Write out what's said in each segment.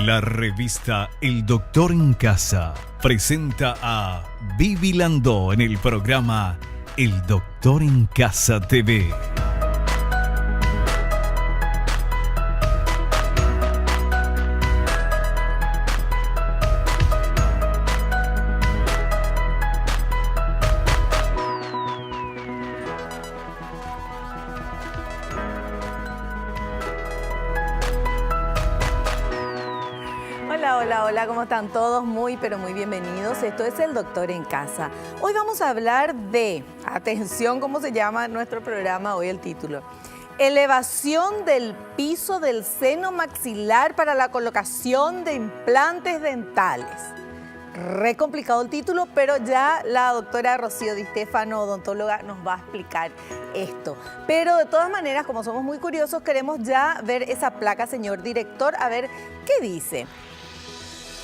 La revista El Doctor en Casa presenta a Vivi Landó en el programa El Doctor en Casa TV. Hola, ¿cómo están todos? Muy, pero muy bienvenidos. Esto es El Doctor en Casa. Hoy vamos a hablar de, atención, ¿cómo se llama nuestro programa hoy el título? Elevación del piso del seno maxilar para la colocación de implantes dentales. Re complicado el título, pero ya la doctora Rocío Di Stefano, odontóloga, nos va a explicar esto. Pero de todas maneras, como somos muy curiosos, queremos ya ver esa placa, señor director, a ver qué dice.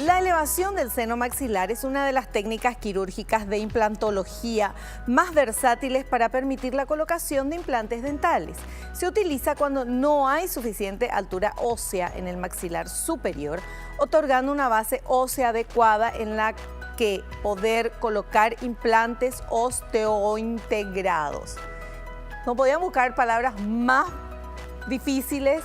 La elevación del seno maxilar es una de las técnicas quirúrgicas de implantología más versátiles para permitir la colocación de implantes dentales. Se utiliza cuando no hay suficiente altura ósea en el maxilar superior, otorgando una base ósea adecuada en la que poder colocar implantes osteointegrados. No podían buscar palabras más difíciles.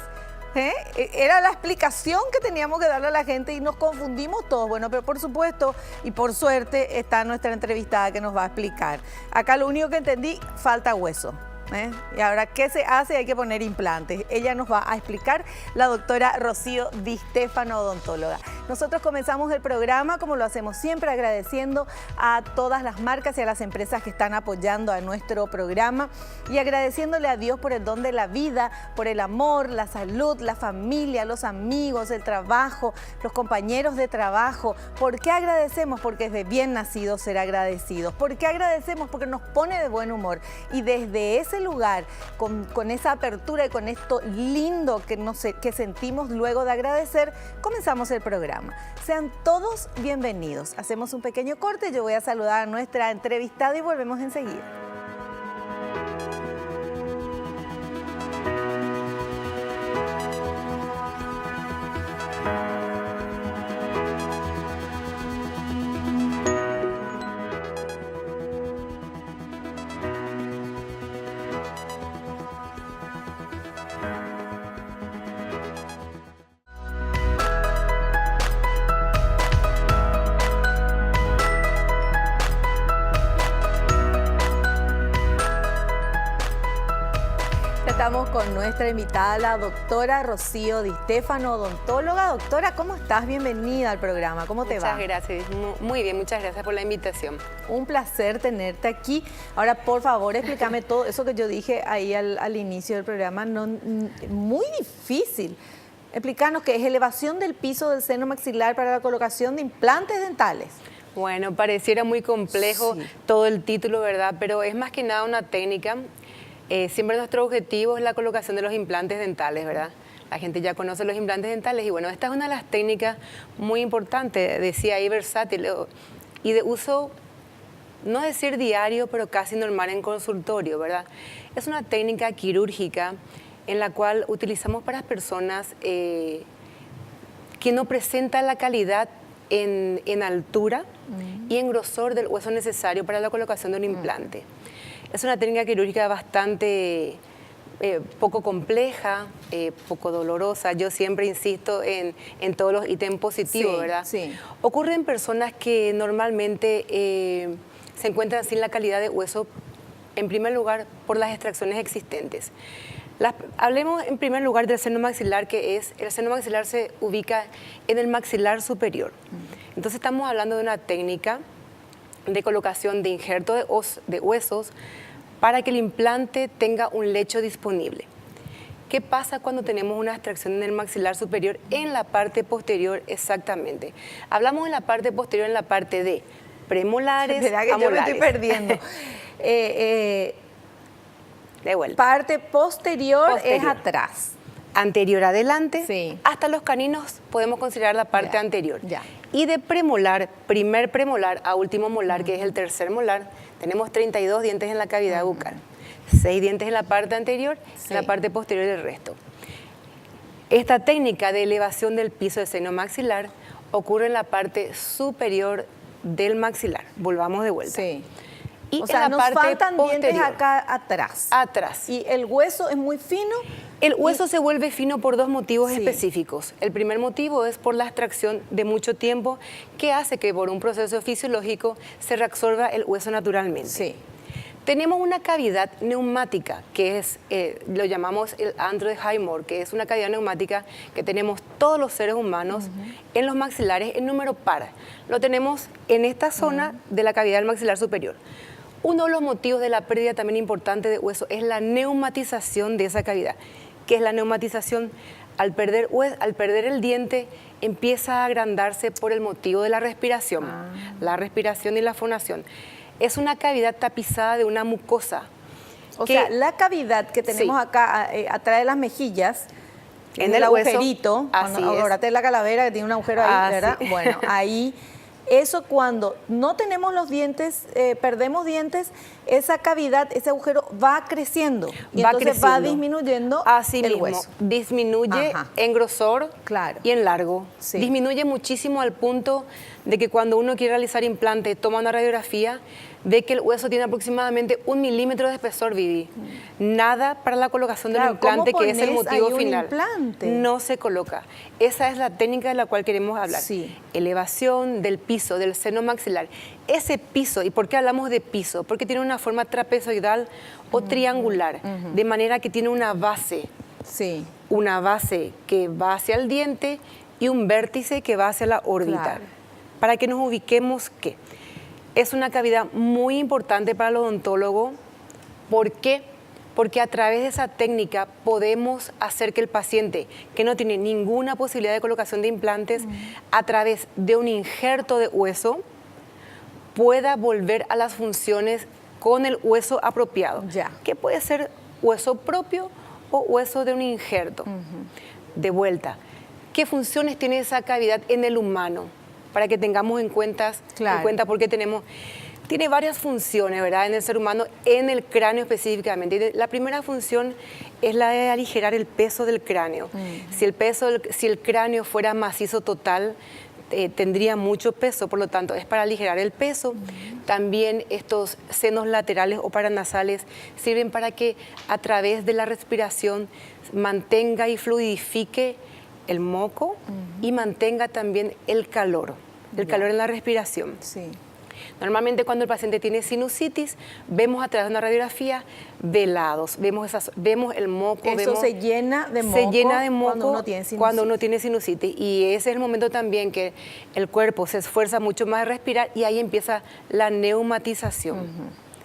Era la explicación que teníamos que darle a la gente y nos confundimos todos. Bueno, pero por supuesto y por suerte está nuestra entrevistada que nos va a explicar. Acá lo único que entendí, falta hueso. Y ahora, ¿qué se hace? Hay que poner implantes. Ella nos va a explicar, la doctora Rocío Di Stefano, odontóloga. Nosotros comenzamos el programa, como lo hacemos siempre, agradeciendo a todas las marcas y a las empresas que están apoyando a nuestro programa y agradeciéndole a Dios por el don de la vida, por el amor, la salud, la familia, los amigos, el trabajo, los compañeros de trabajo. ¿Por qué agradecemos? Porque es de bien nacidos ser agradecidos. ¿Por qué agradecemos? Porque nos pone de buen humor y desde ese lugar, con esa apertura y con esto lindo que sentimos luego de agradecer, comenzamos el programa. Sean todos bienvenidos. Hacemos un pequeño corte, yo voy a saludar a nuestra entrevistada y volvemos enseguida. Estamos con nuestra invitada, la doctora Rocío Di Stefano, odontóloga. Doctora, ¿cómo estás? Bienvenida al programa. ¿Cómo te va? Muchas gracias. Muy bien, muchas gracias por la invitación. Un placer tenerte aquí. Ahora, por favor, explícame todo eso que yo dije ahí al inicio del programa. Muy difícil. Explícanos qué es elevación del piso del seno maxilar para la colocación de implantes dentales. Bueno, pareciera muy complejo todo el título, ¿verdad? Pero es más que nada una técnica. Siempre nuestro objetivo es la colocación de los implantes dentales, ¿verdad? La gente ya conoce los implantes dentales y bueno, esta es una de las técnicas muy importantes, decía ahí, versátil y de uso, no decir diario, pero casi normal en consultorio, ¿verdad? Es una técnica quirúrgica en la cual utilizamos para personas que no presentan la calidad en altura y en grosor del hueso necesario para la colocación de un implante. Es una técnica quirúrgica bastante poco compleja, poco dolorosa. Yo siempre insisto en todos los ítems positivos, ¿verdad? Sí. Ocurre en personas que normalmente se encuentran sin la calidad de hueso, en primer lugar, por las extracciones existentes. Hablemos en primer lugar del seno maxilar, que es, el seno maxilar se ubica en el maxilar superior. Entonces estamos hablando de una técnica de colocación de injerto de huesos para que el implante tenga un lecho disponible. ¿Qué pasa cuando tenemos una extracción en el maxilar superior? En la parte posterior, exactamente. Hablamos en la parte posterior, en la parte de premolares, ¿verdad que amolares? yo me estoy perdiendo? De vuelta. Parte posterior es atrás. Anterior adelante, Sí. hasta los caninos podemos considerar la parte anterior. Ya. Y de premolar, primer premolar a último molar, que es el tercer molar, tenemos 32 dientes en la cavidad bucal. 6 dientes en la parte anterior, en la parte posterior del resto. Esta técnica de elevación del piso del seno maxilar ocurre en la parte superior del maxilar. Volvamos de vuelta. Sí. Y O sea, en la nos parte faltan dientes posterior, acá atrás. atrás. Y el hueso es muy fino. El hueso se vuelve fino por dos motivos Sí. específicos. El primer motivo es por la extracción de mucho tiempo que hace que por un proceso fisiológico se reabsorba el hueso naturalmente. Sí. Tenemos una cavidad neumática, que es, lo llamamos el antro de Highmore, que es una cavidad neumática que tenemos todos los seres humanos en los maxilares en número par. Lo tenemos en esta zona de la cavidad del maxilar superior. Uno de los motivos de la pérdida también importante de hueso es la neumatización de esa cavidad. ¿Qué es la neumatización? Al perder el diente empieza a agrandarse por el motivo de la respiración y la fonación. Es una cavidad tapizada de una mucosa. O sea, la cavidad que tenemos Sí. acá atrás de las mejillas, En el el hueso, agujerito, así es. ahora la calavera que tiene un agujero ahí, Ah, ¿verdad? sí. Bueno, ahí, eso cuando no tenemos los dientes, perdemos dientes, esa cavidad, ese agujero va creciendo. Y entonces va disminuyendo Así el mismo, hueso. disminuye Ajá. en grosor Claro. y en largo. Sí. Disminuye muchísimo al punto de que cuando uno quiere realizar implante, toma una radiografía, ve que el hueso tiene aproximadamente 1 milímetro de espesor, Vivi. Nada para la colocación del Claro, implante, ¿cómo que es el pones motivo ahí un final. implante? No se coloca. Esa es la técnica de la cual queremos hablar. Sí. Elevación del piso, del seno maxilar. Ese piso, ¿y por qué hablamos de piso? Porque tiene una forma trapezoidal o triangular, de manera que tiene una base que va hacia el diente y un vértice que va hacia la órbita. Claro. Para que nos ubiquemos, ¿qué? Es una cavidad muy importante para el odontólogo. ¿Por qué? Porque a través de esa técnica podemos hacer que el paciente que no tiene ninguna posibilidad de colocación de implantes, a través de un injerto de hueso, pueda volver a las funciones con el hueso apropiado. Ya. Que puede ser hueso propio o hueso de un injerto. De vuelta, ¿qué funciones tiene esa cavidad en el humano? Para que tengamos en cuenta porque tiene varias funciones, ¿verdad? En el ser humano, en el cráneo específicamente. La primera función es la de aligerar el peso del cráneo. Si el cráneo fuera macizo total, tendría mucho peso, por lo tanto es para aligerar el peso. También estos senos laterales o paranasales sirven para que a través de la respiración mantenga y fluidifique el moco y mantenga también el calor en la respiración. Sí. Normalmente cuando el paciente tiene sinusitis, vemos a través de una radiografía de lados, vemos el moco. Eso se llena de moco. Se llena de moco cuando uno tiene sinusitis. sinusitis. Y ese es el momento también que el cuerpo se esfuerza mucho más a respirar y ahí empieza la neumatización.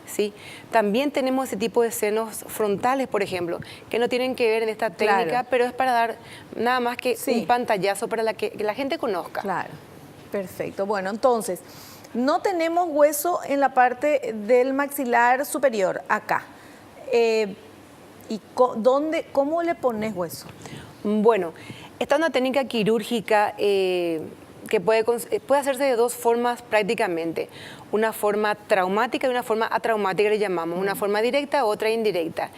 ¿Sí? También tenemos ese tipo de senos frontales, por ejemplo, que no tienen que ver en esta técnica, Claro. pero es para dar nada más que Sí. un pantallazo para que la gente conozca. Claro, perfecto. Bueno, entonces, no tenemos hueso en la parte del maxilar superior, acá. ¿Y cómo le pones hueso? Bueno, esta es una técnica quirúrgica que puede hacerse de dos formas prácticamente. Una forma traumática y una forma atraumática le llamamos. Una forma directa, otra indirecta.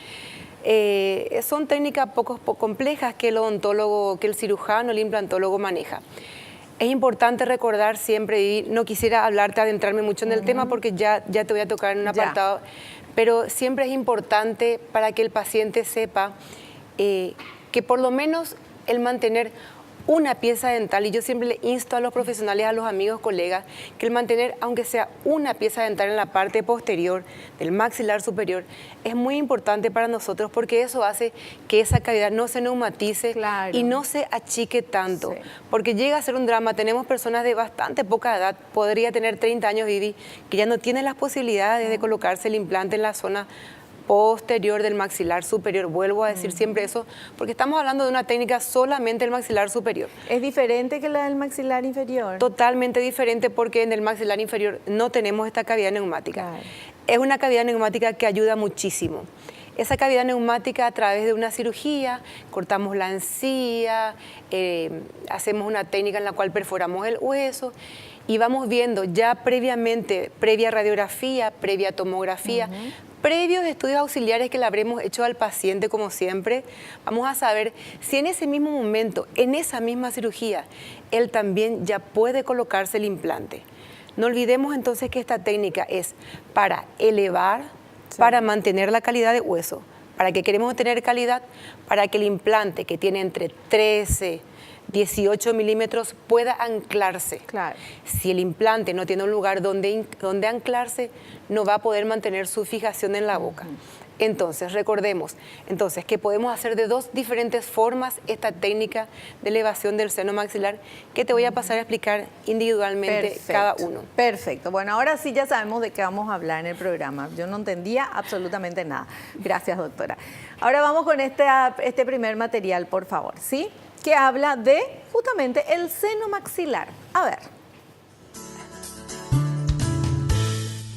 Son técnicas poco complejas que el odontólogo, que el cirujano, el implantólogo maneja. Es importante recordar siempre, y no quisiera adentrarme mucho en el tema porque ya te voy a tocar en un apartado, pero siempre es importante para que el paciente sepa que por lo menos el mantener una pieza dental, y yo siempre le insto a los profesionales, a los amigos, colegas, que el mantener, aunque sea una pieza dental en la parte posterior del maxilar superior, es muy importante para nosotros porque eso hace que esa cavidad no se neumatice y no se achique tanto. Sí. Porque llega a ser un drama. Tenemos personas de bastante poca edad, podría tener 30 años, Vivi, que ya no tienen las posibilidades de colocarse el implante en la zona posterior del maxilar superior. Vuelvo a decir siempre eso, porque estamos hablando de una técnica solamente del maxilar superior. ¿Es diferente que la del maxilar inferior? Totalmente diferente porque en el maxilar inferior no tenemos esta cavidad neumática. Claro. Es una cavidad neumática que ayuda muchísimo. esa cavidad neumática a través de una cirugía, cortamos la encía, hacemos una técnica en la cual perforamos el hueso y vamos viendo ya previamente, previa radiografía, previa tomografía, previos estudios auxiliares que le habremos hecho al paciente, como siempre, vamos a saber si en ese mismo momento, en esa misma cirugía, él también ya puede colocarse el implante. No olvidemos entonces que esta técnica es para elevar, para mantener la calidad de hueso. ¿Para qué queremos tener calidad? Para que el implante, que tiene entre 13, 18 milímetros, pueda anclarse. Claro. Si el implante no tiene un lugar donde anclarse, no va a poder mantener su fijación en la boca. Entonces, recordemos que podemos hacer de dos diferentes formas esta técnica de elevación del seno maxilar, que te voy a pasar a explicar individualmente cada uno. Perfecto. Bueno, ahora sí ya sabemos de qué vamos a hablar en el programa. Yo no entendía absolutamente nada. Gracias, doctora. Ahora vamos con este primer material, por favor, ¿sí? Que habla de justamente el seno maxilar. A ver.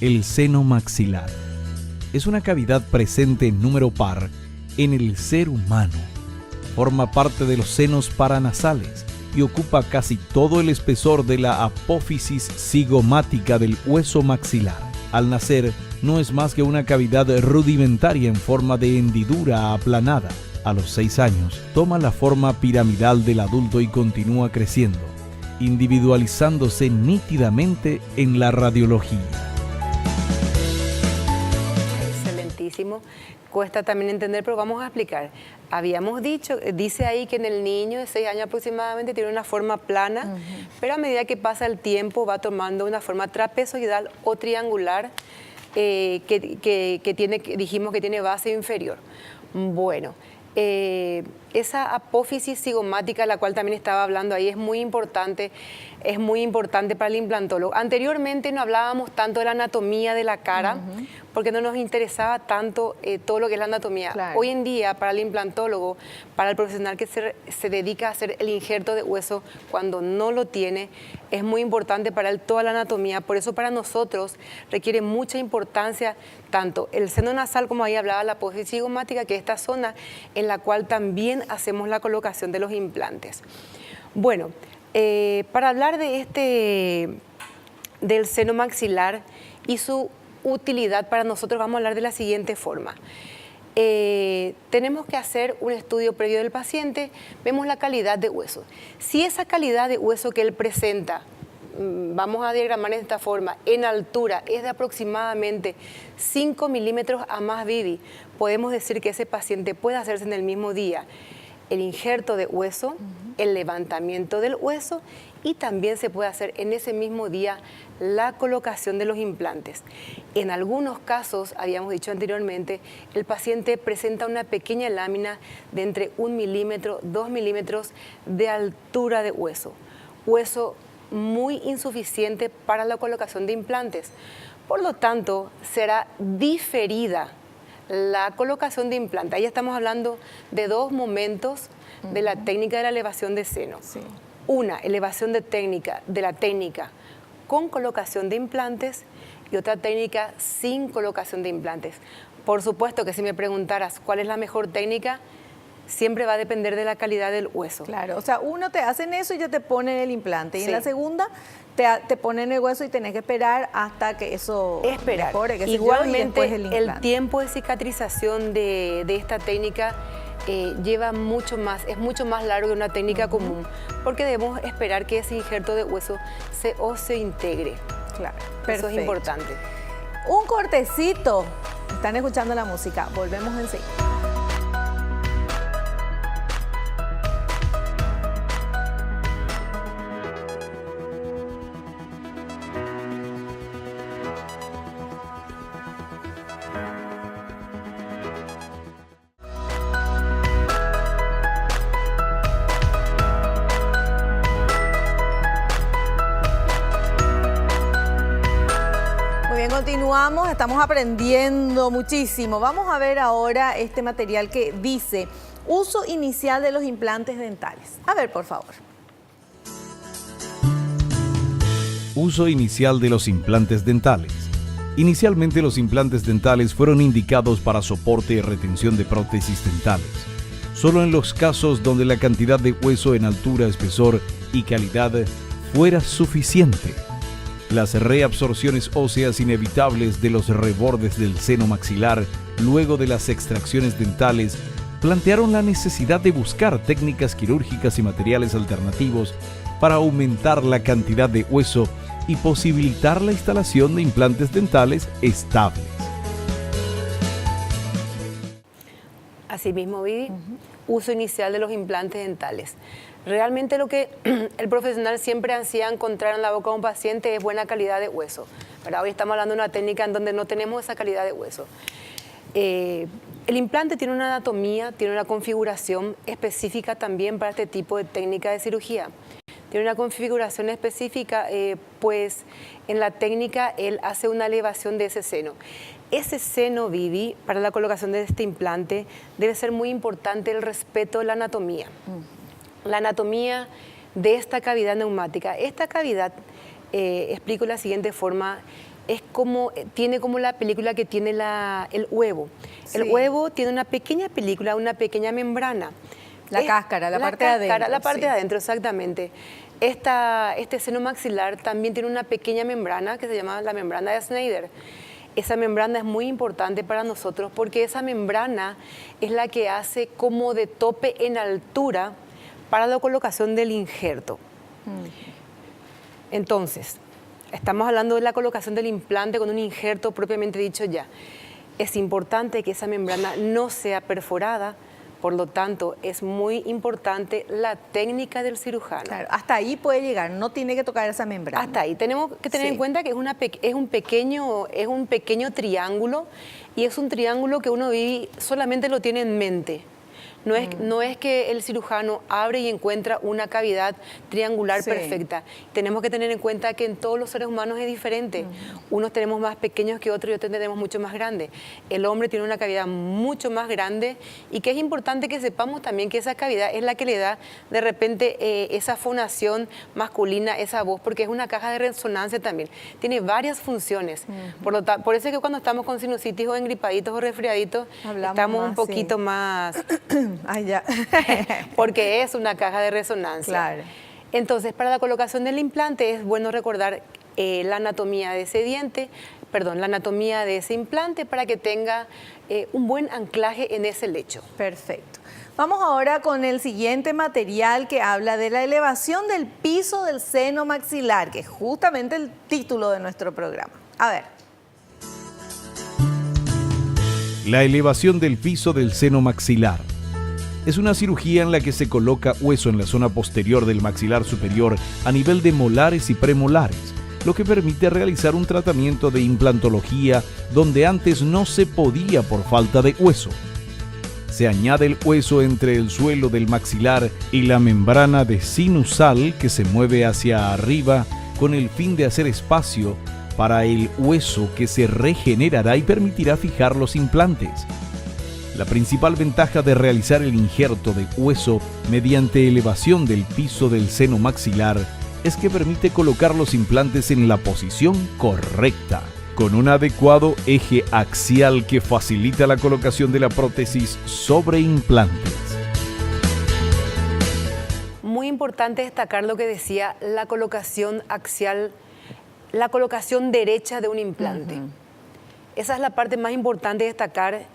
El seno maxilar es una cavidad presente en número par en el ser humano. Forma parte de los senos paranasales y ocupa casi todo el espesor de la apófisis cigomática del hueso maxilar. Al nacer, no es más que una cavidad rudimentaria en forma de hendidura aplanada. A los 6 años, toma la forma piramidal del adulto y continúa creciendo, individualizándose nítidamente en la radiología. Excelentísimo. Cuesta también entender, pero vamos a explicar. Habíamos dicho, dice ahí que en el niño de 6 años aproximadamente tiene una forma plana, pero a medida que pasa el tiempo va tomando una forma trapezoidal o triangular dijimos que tiene base inferior. Bueno, esa apófisis cigomática, la cual también estaba hablando ahí, es muy importante para el implantólogo. Anteriormente no hablábamos tanto de la anatomía de la cara, porque no nos interesaba tanto todo lo que es la anatomía. Claro. Hoy en día, para el implantólogo, para el profesional que se dedica a hacer el injerto de hueso cuando no lo tiene, es muy importante para él toda la anatomía. Por eso para nosotros requiere mucha importancia tanto el seno nasal, como ahí hablaba la apófisis cigomática, que es esta zona en la cual también hacemos la colocación de los implantes. Bueno, para hablar de del seno maxilar y su utilidad para nosotros, vamos a hablar de la siguiente forma. Tenemos que hacer un estudio previo del paciente, vemos la calidad de hueso. Si esa calidad de hueso que él presenta, vamos a diagramar de esta forma, en altura es de aproximadamente 5 milímetros a más Vivi, podemos decir que ese paciente puede hacerse en el mismo día el injerto de hueso, el levantamiento del hueso, y también se puede hacer en ese mismo día la colocación de los implantes. En algunos casos, habíamos dicho anteriormente, el paciente presenta una pequeña lámina de entre 1 milímetro, 2 milímetros de altura de hueso. Hueso muy insuficiente para la colocación de implantes. Por lo tanto, será diferida la colocación de implante. Ahí estamos hablando de dos momentos de la técnica de la elevación de seno. Sí. Una, elevación de la técnica con colocación de implantes, y otra técnica sin colocación de implantes. Por supuesto que si me preguntaras cuál es la mejor técnica, siempre va a depender de la calidad del hueso. Claro, o sea, uno te hacen eso y ya te ponen el implante. Y Sí. en la segunda te ponen el hueso y tenés que esperar hasta que eso mejore, qué sé yo, y Igualmente, después el implante. tiempo de cicatrización de esta técnica lleva mucho más, es mucho más largo que una técnica común, porque debemos esperar que ese injerto de hueso se integre. Claro, Eso perfecto. es importante. Un cortecito. Están escuchando la música. Volvemos enseguida. Continuamos, estamos aprendiendo muchísimo. Vamos a ver ahora este material que dice uso inicial de los implantes dentales. A ver, por favor. Uso inicial de los implantes dentales. Inicialmente los implantes dentales fueron indicados para soporte y retención de prótesis dentales, solo en los casos donde la cantidad de hueso en altura, espesor y calidad fuera suficiente. Las reabsorciones óseas inevitables de los rebordes del seno maxilar luego de las extracciones dentales plantearon la necesidad de buscar técnicas quirúrgicas y materiales alternativos para aumentar la cantidad de hueso y posibilitar la instalación de implantes dentales estables. Asimismo, Vivi, uso inicial de los implantes dentales. Realmente lo que el profesional siempre ansía encontrar en la boca de un paciente es buena calidad de hueso. Pero hoy estamos hablando de una técnica en donde no tenemos esa calidad de hueso. El implante tiene una anatomía, tiene una configuración específica también para este tipo de técnica de cirugía. Tiene una configuración específica, pues en la técnica él hace una elevación de ese seno. Ese seno, Vivi, para la colocación de este implante, debe ser muy importante el respeto de la anatomía. La anatomía de esta cavidad neumática. Esta cavidad, explico de la siguiente forma, tiene como la película que tiene el huevo. Sí. El huevo tiene una pequeña película, una pequeña membrana. La cáscara, la parte de adentro. La parte de adentro, exactamente. Este seno maxilar también tiene una pequeña membrana que se llama la membrana de Schneider. Esa membrana es muy importante para nosotros porque esa membrana es la que hace como de tope en altura para la colocación del injerto. Entonces, estamos hablando de la colocación del implante con un injerto propiamente dicho ya. Es importante que esa membrana no sea perforada. Por lo tanto, es muy importante la técnica del cirujano. Claro, hasta ahí puede llegar, no tiene que tocar esa membrana. Hasta ahí. Tenemos que tener en cuenta que es un pequeño triángulo y es un triángulo que uno solamente lo tiene en mente. No es que el cirujano abre y encuentra una cavidad triangular perfecta. Tenemos que tener en cuenta que en todos los seres humanos es diferente. Unos tenemos más pequeños que otros y otros tenemos mucho más grandes. El hombre tiene una cavidad mucho más grande y que es importante que sepamos también que esa cavidad es la que le da de repente esa fonación masculina, esa voz, porque es una caja de resonancia también. Tiene varias funciones. Por eso es que cuando estamos con sinusitis o engripaditos o resfriaditos, estamos un poquito más... Ay, ya. Porque es una caja de resonancia. Claro. Entonces, para la colocación del implante es bueno recordar la anatomía de ese la anatomía de ese implante para que tenga un buen anclaje en ese lecho. Perfecto. Vamos ahora con el siguiente material que habla de la elevación del piso del seno maxilar, que es justamente el título de nuestro programa. A ver. La elevación del piso del seno maxilar. Es una cirugía en la que se coloca hueso en la zona posterior del maxilar superior a nivel de molares y premolares, lo que permite realizar un tratamiento de implantología donde antes no se podía por falta de hueso. Se añade el hueso entre el suelo del maxilar y la membrana de sinusal que se mueve hacia arriba con el fin de hacer espacio para el hueso que se regenerará y permitirá fijar los implantes. La principal ventaja de realizar el injerto de hueso mediante elevación del piso del seno maxilar es que permite colocar los implantes en la posición correcta, con un adecuado eje axial que facilita la colocación de la prótesis sobre implantes. Muy importante destacar lo que decía la colocación axial, la colocación derecha de un implante. Esa es la parte más importante de destacar.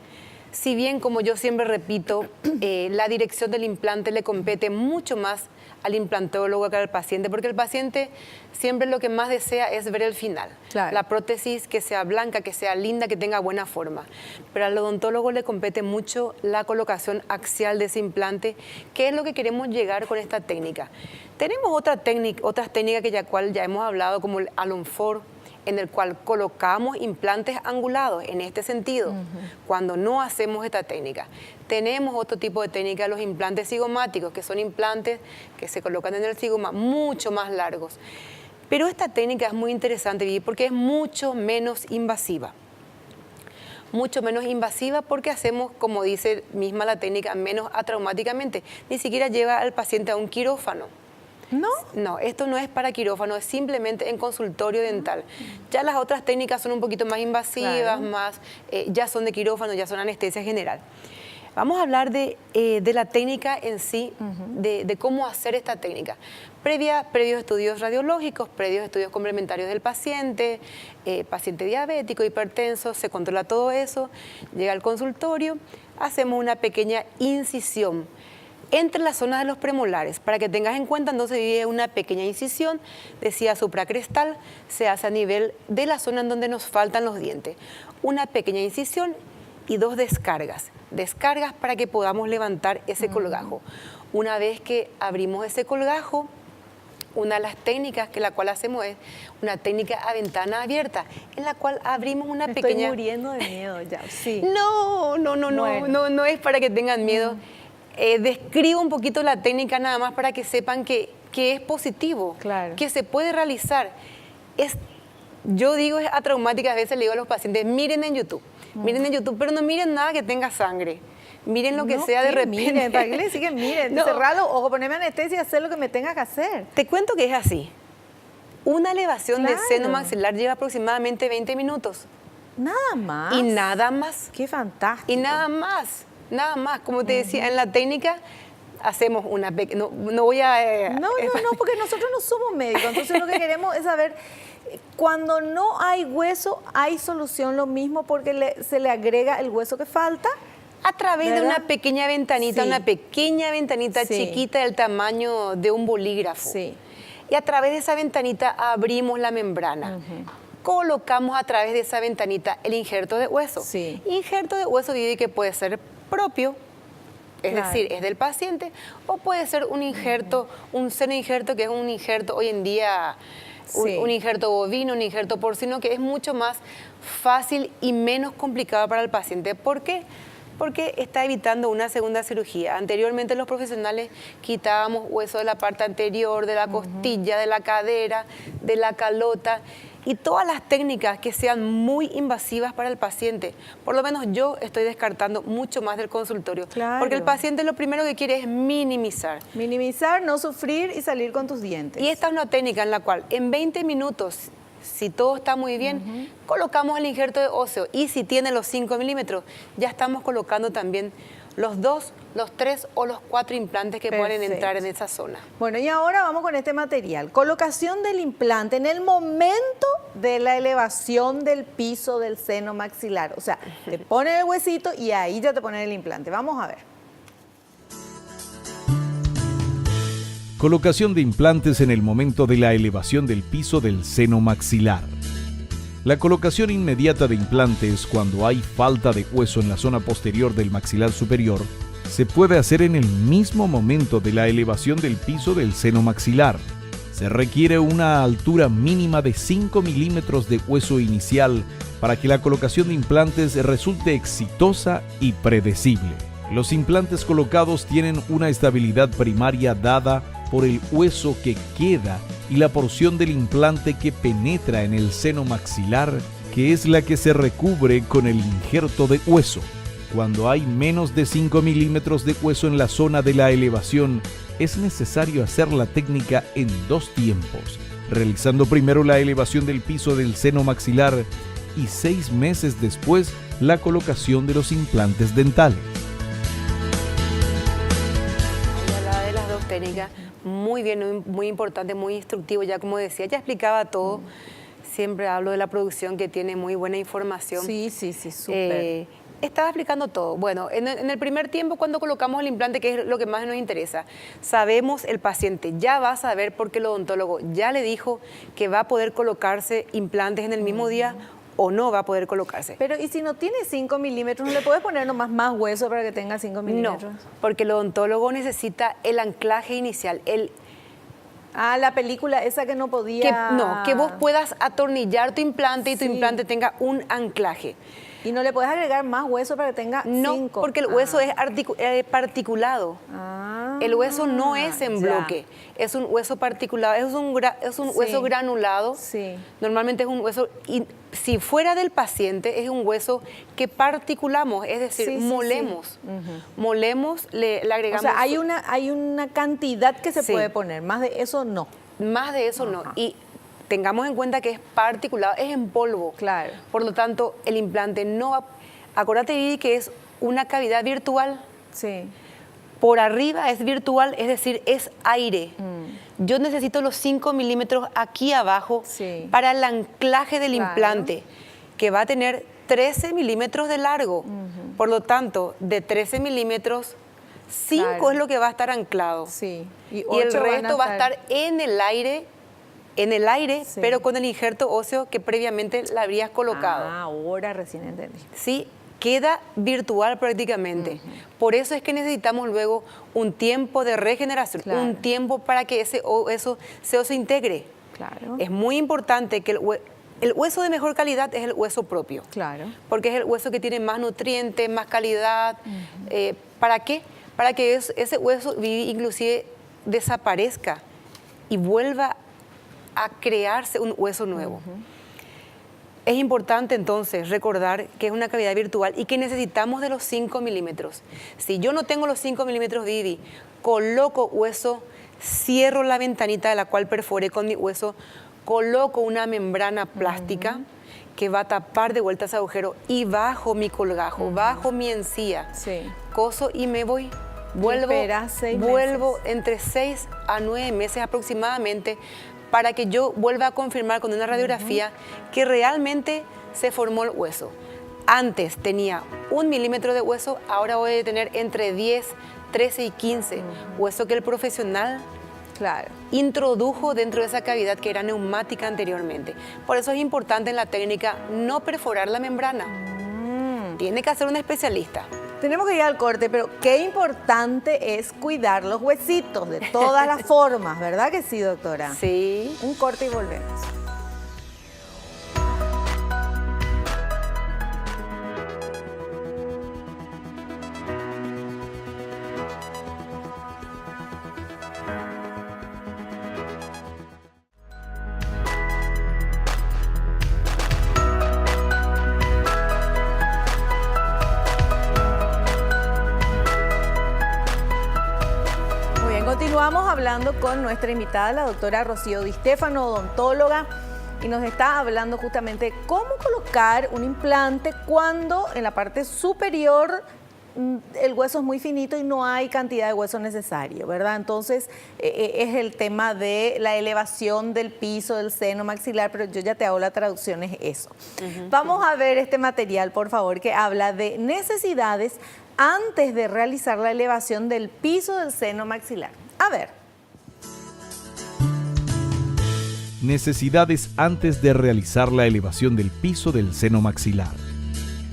Si bien, como yo siempre repito, la dirección del implante le compete mucho más al implantólogo que al paciente, porque el paciente siempre lo que más desea es ver el final. Claro. La prótesis que sea blanca, que sea linda, que tenga buena forma. Pero al odontólogo le compete mucho la colocación axial de ese implante, que es lo que queremos llegar con esta técnica. Tenemos otras técnicas que ya hemos hablado, como el Alonfort, en el cual colocamos implantes angulados en este sentido, cuando no hacemos esta técnica. Tenemos otro tipo de técnica, los implantes cigomáticos, que son implantes que se colocan en el cigoma mucho más largos. Pero esta técnica es muy interesante porque es mucho menos invasiva. Mucho menos invasiva porque hacemos, como dice misma la técnica, menos atraumáticamente. Ni siquiera lleva al paciente a un quirófano. ¿No? No, esto no es para quirófano, es simplemente en consultorio dental. Ya las otras técnicas son un poquito más invasivas, Claro. más, ya son de quirófano, ya son anestesia general. Vamos a hablar de la técnica en sí, de cómo hacer esta técnica. Previos estudios radiológicos, previos estudios complementarios del paciente, paciente diabético, hipertenso, se controla todo eso, llega al consultorio, hacemos una pequeña incisión entre las zonas de los premolares. Para que tengas en cuenta, entonces vive una pequeña incisión, decía supracrestal, se hace a nivel de la zona en donde nos faltan los dientes. Una pequeña incisión y 2 descargas. Descargas para que podamos levantar ese colgajo. Una vez que abrimos ese colgajo, una de las técnicas que la cual hacemos es una técnica a ventana abierta, en la cual abrimos una Me pequeña... Estoy muriendo de miedo ya. Sí. No es para que tengan miedo. Describo un poquito la técnica nada más para que sepan que es positivo, Claro. que se puede realizar. Yo digo, es atraumática, a veces le digo a los pacientes, miren en YouTube, pero no miren nada que tenga sangre. Miren lo que No, sea de que repente. Miren, ¿para qué le siguen? Miren, No. cerrar los ojos, ponerme anestesia y hacer lo que me tenga que hacer. Te cuento que es así. Una elevación de Claro. seno maxilar lleva aproximadamente 20 minutos. Nada más. Y nada más. Qué fantástico. Y nada más. Como te decía, en la técnica hacemos una pequeña... No voy a... No, porque nosotros no somos médicos, entonces lo que queremos es saber, cuando no hay hueso, ¿hay solución lo mismo porque se le agrega el hueso que falta? A través de ¿Verdad? una pequeña ventanita, Sí. chiquita del tamaño de un bolígrafo. Sí. Y a través de esa ventanita abrimos la membrana. Colocamos a través de esa ventanita el injerto de hueso. Sí. Injerto de hueso que puede ser propio, es Claro. decir, es del paciente, o puede ser un injerto, un seno injerto, que es un injerto hoy en día, Sí. un injerto bovino, un injerto porcino, que es mucho más fácil y menos complicado para el paciente. ¿Por qué? Porque está evitando una segunda cirugía. Anteriormente los profesionales quitábamos hueso de la parte anterior, de la costilla, de la cadera, de la calota, y todas las técnicas que sean muy invasivas para el paciente. Por lo menos yo estoy descartando mucho más del consultorio. Claro. Porque el paciente lo primero que quiere es minimizar. Minimizar, no sufrir y salir con tus dientes. Y esta es una técnica en la cual en 20 minutos, si todo está muy bien, colocamos el injerto de óseo, y si tiene los 5 milímetros, ya estamos colocando también los 2, los 3 o los 4 implantes que pueden Perfecto. entrar en esa zona. Bueno, y ahora vamos con este material. Colocación del implante en el momento de la elevación del piso del seno maxilar. O sea, te ponen el huesito y ahí ya te ponen el implante. Vamos a ver. Colocación de implantes en el momento de la elevación del piso del seno maxilar. La colocación inmediata de implantes cuando hay falta de hueso en la zona posterior del maxilar superior se puede hacer en el mismo momento de la elevación del piso del seno maxilar. Se requiere una altura mínima de 5 milímetros de hueso inicial para que la colocación de implantes resulte exitosa y predecible. Los implantes colocados tienen una estabilidad primaria dada por el hueso que queda y la porción del implante que penetra en el seno maxilar, que es la que se recubre con el injerto de hueso. Cuando hay menos de 5 milímetros de hueso en la zona de la elevación, es necesario hacer la técnica en 2 tiempos, realizando primero la elevación del piso del seno maxilar y 6 meses después la colocación de los implantes dentales. Ahí hablaba de las 2 técnicas, muy bien, muy importante, muy instructivo, ya como decía, ya explicaba todo. Siempre hablo de la producción que tiene muy buena información. Sí, súper. Estaba explicando todo. Bueno, en el primer tiempo, cuando colocamos el implante, que es lo que más nos interesa, sabemos, el paciente ya va a saber, porque el odontólogo ya le dijo que va a poder colocarse implantes en el mismo día o no va a poder colocarse. Pero, ¿y si no tiene 5 milímetros, no le puedes poner nomás más hueso para que tenga 5 No, milímetros? porque el odontólogo necesita el anclaje inicial, La película esa que no podía... que vos puedas atornillar tu implante y tu Sí. implante tenga un anclaje. Y no le puedes agregar más hueso para que tenga 5. No, porque el hueso es particulado. El hueso no es en bloque, es un hueso particular, es un hueso granulado. Sí. Normalmente es un hueso, y si fuera del paciente, es un hueso que particulamos, es decir, molemos. Molemos, le agregamos. O sea, hay una cantidad que se puede poner, más de eso no. Más de eso no. Y tengamos en cuenta que es particulado, es en polvo. Claro. Por lo tanto, el implante no va. Acuérdate, Vivi, que es una cavidad virtual. Sí. Por arriba es virtual, es decir, es aire. Yo necesito los 5 milímetros aquí abajo para el anclaje del implante, que va a tener 13 milímetros de largo. Por lo tanto, de 13 milímetros, 5 es lo que va a estar anclado. Sí. Y el resto va a estar en el aire, pero con el injerto óseo que previamente le habrías colocado. Ah, ahora recién entendí. Sí, queda virtual prácticamente. Por eso es que necesitamos luego un tiempo de regeneración, un tiempo para que ese hueso se integre. Claro. Es muy importante que el hueso de mejor calidad es el hueso propio. Claro. Porque es el hueso que tiene más nutrientes, más calidad. ¿Para qué? Para que ese hueso inclusive desaparezca y vuelva a crearse un hueso nuevo. Es importante entonces recordar que es una cavidad virtual y que necesitamos de los 5 milímetros. Si yo no tengo los 5 milímetros, Vivi, coloco hueso, cierro la ventanita de la cual perforé con mi hueso, coloco una membrana plástica que va a tapar de vuelta ese agujero y bajo mi colgajo, bajo mi encía, coso y me voy. Vuelvo entre 6 a 9 meses aproximadamente para que yo vuelva a confirmar con una radiografía que realmente se formó el hueso. Antes tenía 1 milímetro de hueso, ahora voy a tener entre 10, 13 y 15. Hueso que el profesional introdujo dentro de esa cavidad que era neumática anteriormente. Por eso es importante en la técnica no perforar la membrana. Tiene que hacer un especialista. Tenemos que ir al corte, pero qué importante es cuidar los huesitos de todas las formas, ¿verdad que sí, doctora? Sí. Un corte y volvemos. Continuamos hablando con nuestra invitada, la doctora Rocío Di Stefano, odontóloga, y nos está hablando justamente de cómo colocar un implante cuando en la parte superior el hueso es muy finito y no hay cantidad de hueso necesario, ¿verdad? Entonces es el tema de la elevación del piso del seno maxilar, pero yo ya te hago la traducción, es eso. Vamos a ver este material, por favor, que habla de necesidades antes de realizar la elevación del piso del seno maxilar. A ver. Necesidades antes de realizar la elevación del piso del seno maxilar.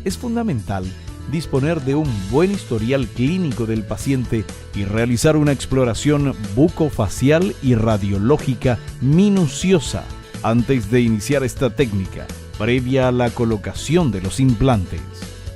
Es fundamental disponer de un buen historial clínico del paciente y realizar una exploración bucofacial y radiológica minuciosa antes de iniciar esta técnica, previa a la colocación de los implantes.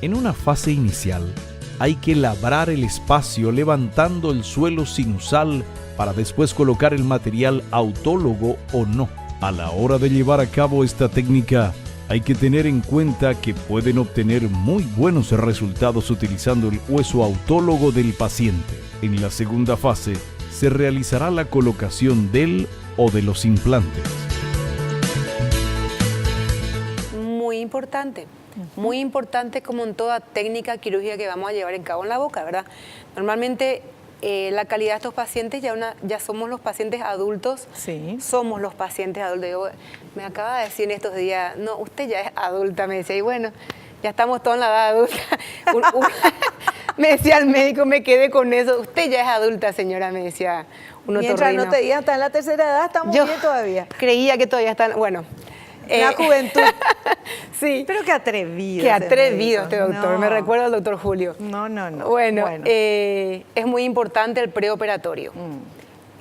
En una fase inicial, hay que labrar el espacio levantando el suelo sinusal para después colocar el material autólogo o no. A la hora de llevar a cabo esta técnica, hay que tener en cuenta que pueden obtener muy buenos resultados utilizando el hueso autólogo del paciente. En la segunda fase, se realizará la colocación del o de los implantes. Muy importante como en toda técnica quirúrgica que vamos a llevar en cabo en la boca, ¿verdad? Normalmente la calidad de estos pacientes, ya somos los pacientes adultos, somos los pacientes adultos. Yo, me acaba de decir en estos días, no, usted ya es adulta, me decía, y bueno, ya estamos todos en la edad adulta. Me decía el médico, me quedé con eso, usted ya es adulta, señora, me decía un otorrino. Mientras no te digan, está en la tercera edad, estamos bien todavía. Creía que todavía están, bueno. La juventud. Sí. Pero qué atrevido. Qué atrevido este doctor. No. Me recuerda al doctor Julio. No. Bueno. Es muy importante el preoperatorio.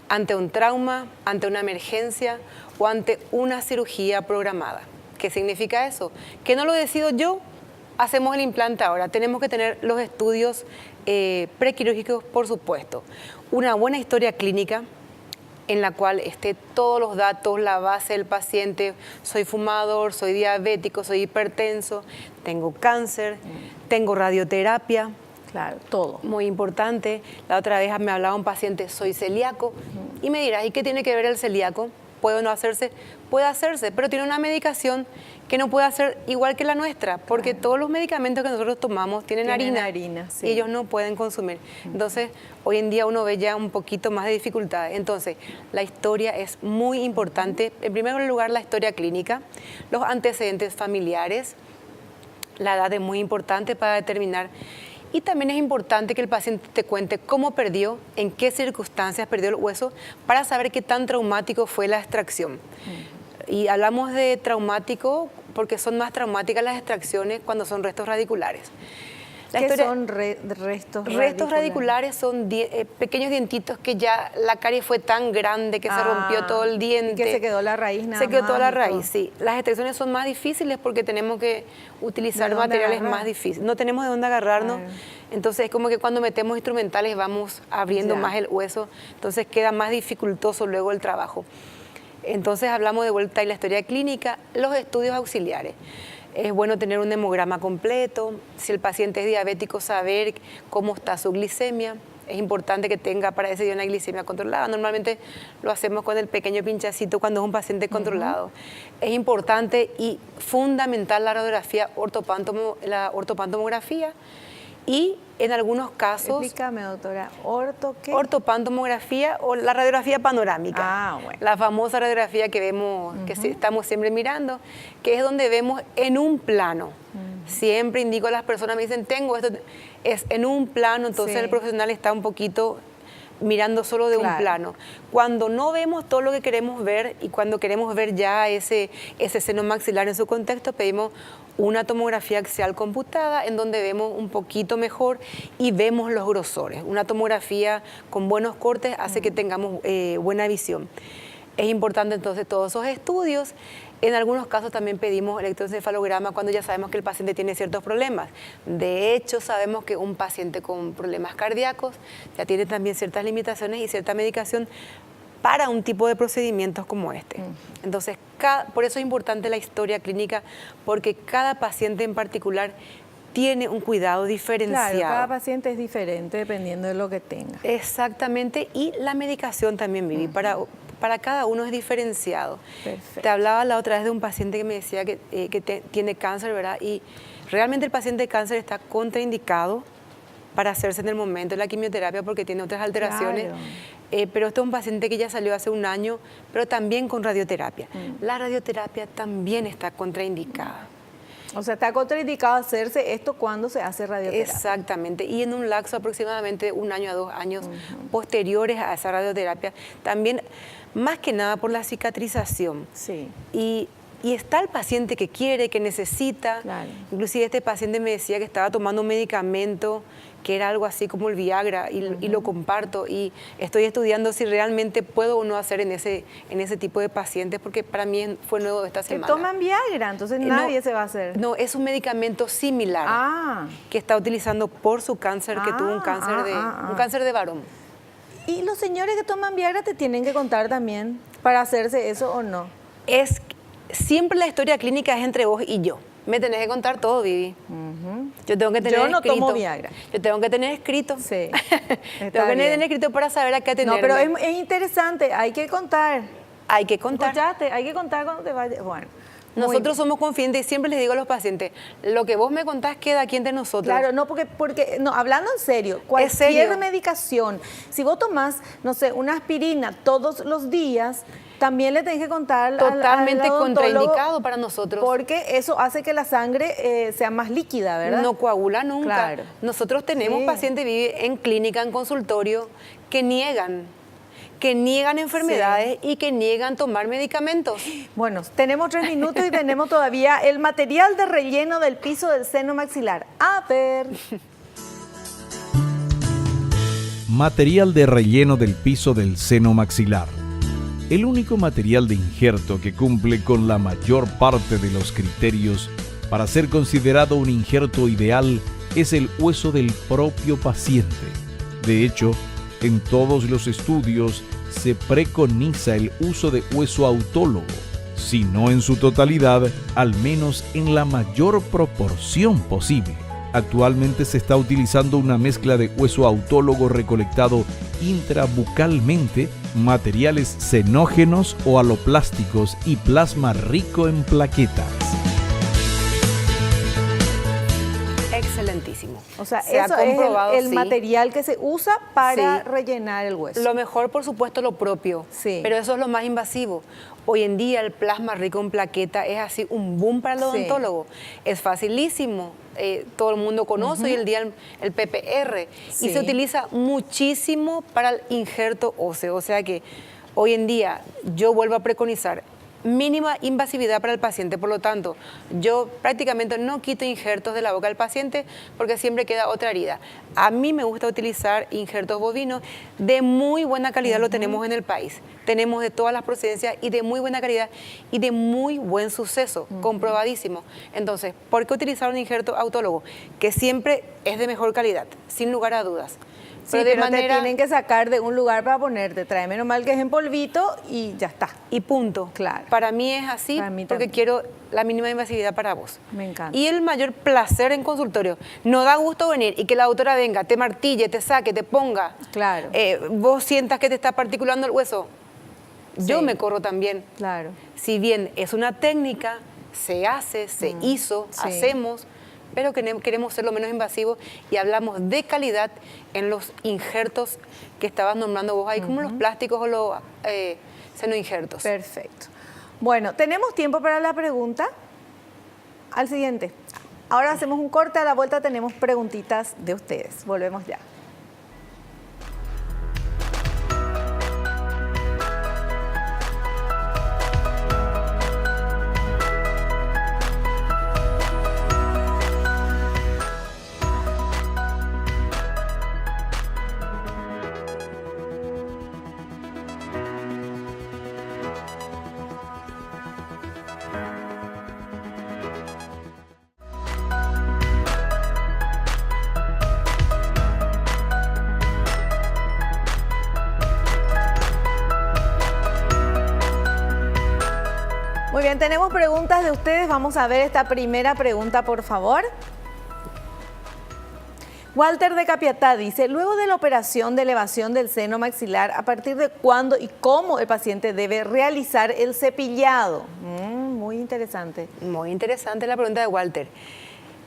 Ante un trauma, ante una emergencia o ante una cirugía programada. ¿Qué significa eso? Que no lo decido yo. hacemos el implante ahora? Tenemos que tener los estudios prequirúrgicos, por supuesto. Una buena historia clínica en la cual esté todos los datos, la base del paciente, soy fumador, soy diabético, soy hipertenso, tengo cáncer, tengo radioterapia. Claro, todo. Muy importante. La otra vez me hablaba un paciente, soy celíaco, y me dirás, ¿y qué tiene que ver el celíaco? ¿Puede o no hacerse? Puede hacerse, pero tiene una medicación que no puede hacer igual que la nuestra, porque todos los medicamentos que nosotros tomamos tienen harina sí. y ellos no pueden consumir. Entonces, hoy en día uno ve ya un poquito más de dificultades. Entonces, la historia es muy importante. En primer lugar, la historia clínica, los antecedentes familiares, la edad es muy importante para determinar. Y también es importante que el paciente te cuente cómo perdió, en qué circunstancias perdió el hueso, para saber qué tan traumático fue la extracción. Y hablamos de traumático porque son más traumáticas las extracciones cuando son restos radiculares. ¿Qué son restos radiculares? Restos radiculares son pequeños dientitos que ya la carie fue tan grande que se rompió todo el diente. Y que se quedó la raíz nada más. Se quedó toda la raíz, sí. Las extracciones son más difíciles porque tenemos que utilizar materiales más difíciles. No tenemos de dónde agarrarnos. Claro. Entonces es como que cuando metemos instrumentales vamos abriendo más el hueso. Entonces queda más dificultoso luego el trabajo. Entonces hablamos de vuelta de la historia clínica, los estudios auxiliares. Es bueno tener un hemograma completo. Si el paciente es diabético, saber cómo está su glicemia. Es importante que tenga para ese día una glicemia controlada. Normalmente lo hacemos con el pequeño pinchacito cuando es un paciente controlado. Es importante y fundamental la radiografía la ortopantomografía. Y en algunos casos... Explícame, doctora, ¿qué? Ortopantomografía o la radiografía panorámica. Bueno. La famosa radiografía que vemos, que estamos siempre mirando, que es donde vemos en un plano. Siempre indico a las personas, me dicen, tengo esto, es en un plano, entonces el profesional está un poquito mirando solo de un plano. Cuando no vemos todo lo que queremos ver y cuando queremos ver ya ese seno maxilar en su contexto, pedimos una tomografía axial computada en donde vemos un poquito mejor y vemos los grosores. Una tomografía con buenos cortes hace que tengamos buena visión. Es importante entonces todos esos estudios. En algunos casos también pedimos electroencefalograma cuando ya sabemos que el paciente tiene ciertos problemas. De hecho, sabemos que un paciente con problemas cardíacos ya tiene también ciertas limitaciones y cierta medicación para un tipo de procedimientos como este. Entonces, por eso es importante la historia clínica, porque cada paciente en particular tiene un cuidado diferenciado. Claro, cada paciente es diferente dependiendo de lo que tenga. Exactamente, y la medicación también, Vivi, para cada uno es diferenciado. Perfecto. Te hablaba la otra vez de un paciente que me decía que tiene cáncer, ¿verdad? Y realmente el paciente de cáncer está contraindicado para hacerse en el momento de la quimioterapia porque tiene otras alteraciones. Claro. Pero este es un paciente que ya salió hace un año, pero también con radioterapia. La radioterapia también está contraindicada. O sea, está contraindicado hacerse esto cuando se hace radioterapia. Exactamente, y en un lapso aproximadamente de 1 año a 2 años posteriores a esa radioterapia, también más que nada por la cicatrización. Sí. Y está el paciente que quiere, que necesita. Claro. Inclusive este paciente me decía que estaba tomando un medicamento que era algo así como el Viagra, y lo comparto, y estoy estudiando si realmente puedo o no hacer en ese tipo de pacientes, porque para mí fue nuevo esta semana. Que toman Viagra, entonces nadie se va a hacer. No, es un medicamento similar que está utilizando por su cáncer, que tuvo un cáncer de varón. ¿Y los señores que toman Viagra te tienen que contar también para hacerse eso o no? Siempre la historia clínica es entre vos y yo. Me tenés que contar todo, Vivi. Yo tengo que tener Yo no escrito. tomo Viagra. Yo tengo que tener escrito. Sí. Tengo que tener escrito para saber a qué atenerme. No, pero es interesante, hay que contar. Hay que contar. ¿Escuchaste? Hay que contar cuando te vayas. Bueno. Nosotros somos confidentes y siempre les digo a los pacientes, lo que vos me contás queda aquí entre nosotros. Claro, no, porque no, hablando en serio, cualquier medicación, si vos tomás, no sé, una aspirina todos los días, también le tenés que contar totalmente al contraindicado para nosotros. Porque eso hace que la sangre sea más líquida, ¿verdad? No coagula nunca. Claro. Nosotros tenemos pacientes en clínica, en consultorio, que niegan enfermedades y que niegan tomar medicamentos. Bueno, tenemos 3 minutos y tenemos todavía el material de relleno del piso del seno maxilar. A ver. Material de relleno del piso del seno maxilar. El único material de injerto que cumple con la mayor parte de los criterios Para ser considerado un injerto ideal es el hueso del propio paciente. De hecho, en todos los estudios se preconiza el uso de hueso autólogo, si no en su totalidad, al menos en la mayor proporción posible. Actualmente se está utilizando una mezcla de hueso autólogo recolectado intrabucalmente, materiales xenógenos o aloplásticos y plasma rico en plaquetas. Excelentísimo. O sea, Se ha eso comprobado, es el sí. material que se usa para Sí. rellenar el hueso. Lo mejor, por supuesto, lo propio, Sí. pero eso es lo más invasivo. Hoy en día el plasma rico en plaqueta es así un boom para el odontólogo. Es facilísimo, todo el mundo conoce hoy en día el PPR Sí. y se utiliza muchísimo para el injerto óseo. O sea que hoy en día yo vuelvo a preconizar mínima invasividad para el paciente, por lo tanto, yo prácticamente no quito injertos de la boca del paciente porque siempre queda otra herida. A mí me gusta utilizar injertos bovinos de muy buena calidad, lo tenemos en el país. Tenemos de todas las procedencias y de muy buena calidad y de muy buen suceso, comprobadísimo. Entonces, ¿por qué utilizar un injerto autólogo? Que siempre es de mejor calidad, sin lugar a dudas. Sí, pero te tienen que sacar de un lugar para ponerte. Trae menos mal que es en polvito y ya está. Y punto. Claro. Para mí es así Para mí porque también. quiero la mínima invasividad para vos. Me encanta. Y el mayor placer en consultorio. No da gusto venir y que la doctora venga, te martille, te saque, te ponga. Claro. Vos sientas que te está particulando el hueso. Yo Sí. me corro también. Claro. Si bien es una técnica, se hace, se hizo, Sí. hacemos, pero queremos ser lo menos invasivos y hablamos de calidad en los injertos que estabas nombrando vos ahí, como los plásticos o los senoinjertos. Perfecto. Bueno, tenemos tiempo para la pregunta. Al siguiente. Ahora hacemos un corte, a la vuelta tenemos preguntitas de ustedes. Volvemos ya. Muy bien, tenemos preguntas de ustedes. Vamos a ver esta primera pregunta, por favor. Walter de Capiatá dice, luego de la operación de elevación del seno maxilar, ¿a partir de cuándo y cómo el paciente debe realizar el cepillado? Muy interesante. Muy interesante la pregunta de Walter.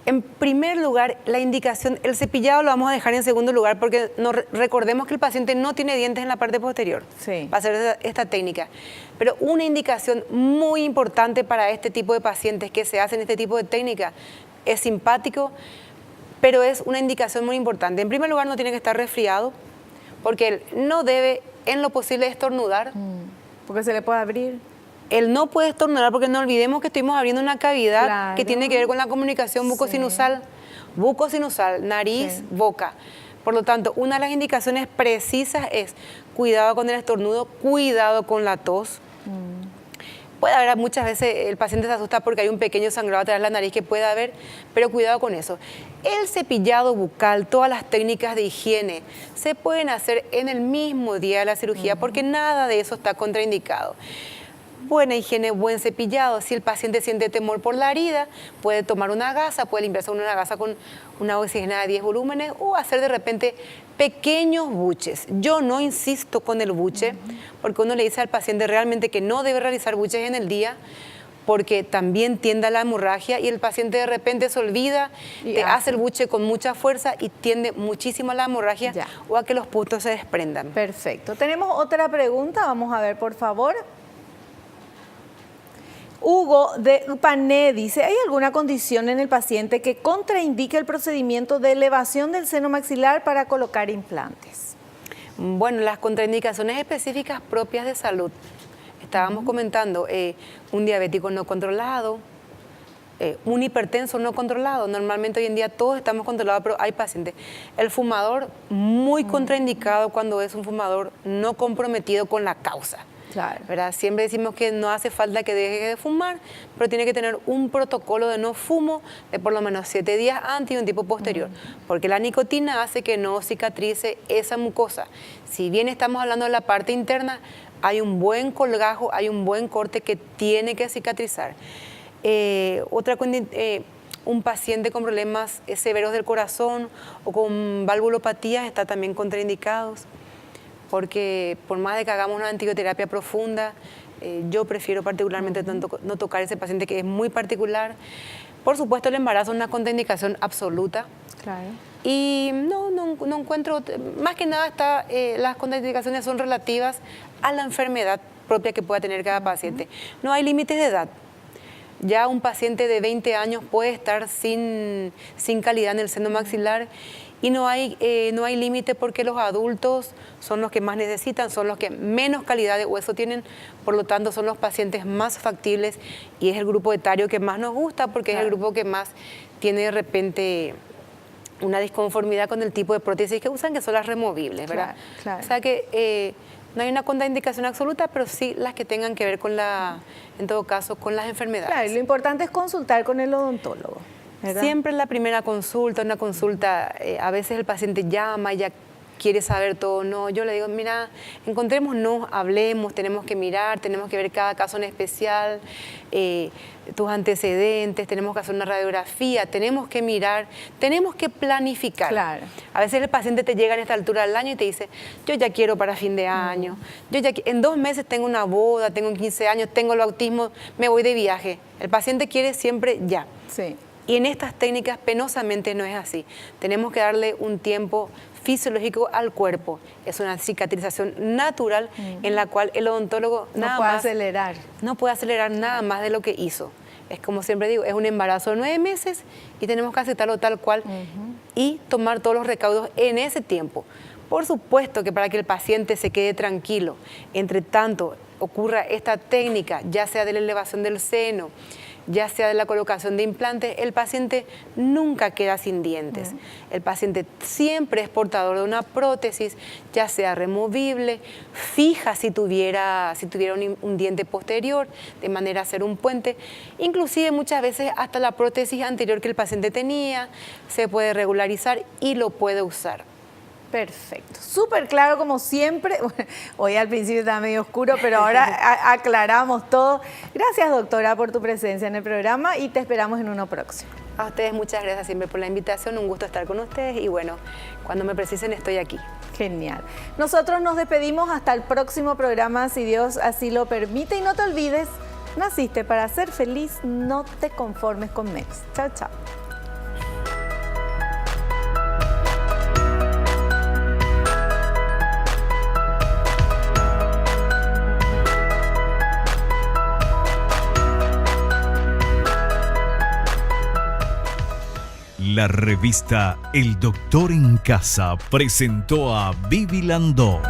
En primer lugar, la indicación, el cepillado lo vamos a dejar en segundo lugar porque recordemos que el paciente no tiene dientes en la parte posterior. Sí. Va a ser esta técnica. Pero una indicación muy importante para este tipo de pacientes que se hacen este tipo de técnica es simpático, pero es una indicación muy importante. En primer lugar, no tiene que estar resfriado porque él no debe, en lo posible, estornudar. Porque se le puede abrir. Él no puede estornudar porque no olvidemos que estuvimos abriendo una cavidad Claro. que tiene que ver con la comunicación bucosinusal. Bucosinusal, nariz, Sí. boca. Por lo tanto, una de las indicaciones precisas es cuidado con el estornudo, cuidado con la tos. Puede haber, muchas veces el paciente se asusta porque hay un pequeño sangrado atrás de la nariz que puede haber, pero cuidado con eso. El cepillado bucal, todas las técnicas de higiene, se pueden hacer en el mismo día de la cirugía porque nada de eso está contraindicado. Buena higiene, buen cepillado. Si el paciente siente temor por la herida, puede tomar una gasa, puede limpiarse con una gasa con una oxigenada de 10 volúmenes o hacer de repente pequeños buches. Yo no insisto con el buche porque uno le dice al paciente realmente que no debe realizar buches en el día porque también tiende a la hemorragia y el paciente de repente se olvida, Y te hace hace. el buche con mucha fuerza y tiende muchísimo a la hemorragia Ya. o a que los puntos se desprendan. Perfecto. Tenemos otra pregunta. Vamos a ver, por favor. Hugo de Upané dice, ¿hay alguna condición en el paciente que contraindique el procedimiento de elevación del seno maxilar para colocar implantes? Bueno, las contraindicaciones específicas propias de salud. Estábamos comentando un diabético no controlado, un hipertenso no controlado. Normalmente hoy en día todos estamos controlados, pero hay pacientes. El fumador muy contraindicado cuando es un fumador no comprometido con la causa. Claro. ¿Verdad? Siempre decimos que no hace falta que deje de fumar, pero tiene que tener un protocolo de no fumo de por lo menos 7 días antes y un tipo posterior, porque la nicotina hace que no cicatrice esa mucosa. Si bien estamos hablando de la parte interna, hay un buen colgajo, hay un buen corte que tiene que cicatrizar. Un paciente con problemas severos del corazón o con valvulopatías está también contraindicados, porque por más de que hagamos una antibioterapia profunda, yo prefiero particularmente no tocar ese paciente que es muy particular. Por supuesto, el embarazo es una contraindicación absoluta. Claro. Y no encuentro, más que nada las contraindicaciones son relativas a la enfermedad propia que pueda tener cada paciente. No hay límites de edad. Ya un paciente de 20 años puede estar sin calidad en el seno maxilar y no hay límite porque los adultos son los que más necesitan, son los que menos calidad de hueso tienen, por lo tanto son los pacientes más factibles y es el grupo etario que más nos gusta porque es el grupo que más tiene de repente una disconformidad con el tipo de prótesis que usan, que son las removibles, ¿verdad? Claro. O sea que no hay una contraindicación absoluta, pero sí las que tengan que ver con en todo caso, con las enfermedades. Claro, y lo importante es consultar con el odontólogo, ¿verdad? Siempre en la primera consulta, una consulta, a veces el paciente llama y ya quiere saber todo. No, yo le digo, mira, encontrémonos, hablemos, tenemos que mirar, tenemos que ver cada caso en especial, tus antecedentes, tenemos que hacer una radiografía, tenemos que mirar, tenemos que planificar. Claro. A veces el paciente te llega en esta altura del año y te dice, yo ya quiero para fin de año, en 2 meses tengo una boda, tengo 15 años, tengo el bautismo, me voy de viaje. El paciente quiere siempre ya. Sí. Y en estas técnicas penosamente no es así. Tenemos que darle un tiempo fisiológico al cuerpo. Es una cicatrización natural en la cual el odontólogo no puede acelerar nada más de lo que hizo. Es como siempre digo, es un embarazo de 9 meses y tenemos que aceptarlo tal cual y tomar todos los recaudos en ese tiempo. Por supuesto que para que el paciente se quede tranquilo, entre tanto ocurra esta técnica, ya sea de la elevación del seno, ya sea de la colocación de implantes, el paciente nunca queda sin dientes. El paciente siempre es portador de una prótesis, ya sea removible, fija si tuviera un diente posterior, de manera a hacer un puente. Inclusive muchas veces hasta la prótesis anterior que el paciente tenía se puede regularizar y lo puede usar. Perfecto, súper claro como siempre. Hoy al principio estaba medio oscuro, pero ahora aclaramos todo. Gracias, doctora, por tu presencia en el programa y te esperamos en uno próximo. A ustedes muchas gracias siempre por la invitación, un gusto estar con ustedes y bueno, cuando me precisen estoy aquí. Genial. Nosotros nos despedimos hasta el próximo programa, si Dios así lo permite. Y no te olvides, naciste para ser feliz, no te conformes con menos. Chao, chao. La revista El Doctor en Casa presentó a Vivi Landó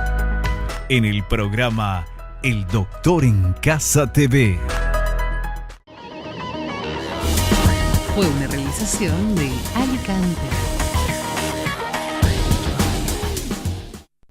en el programa El Doctor en Casa TV. Fue una realización de Alicante.